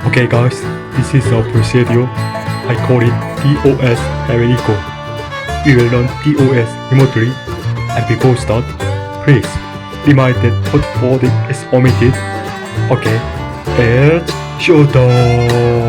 Okay guys, this is a procedure. I call it DoS heavy echo. We will run DoS remotely, and before start, please remind that hot forwarding is omitted. Okay, let's showdown!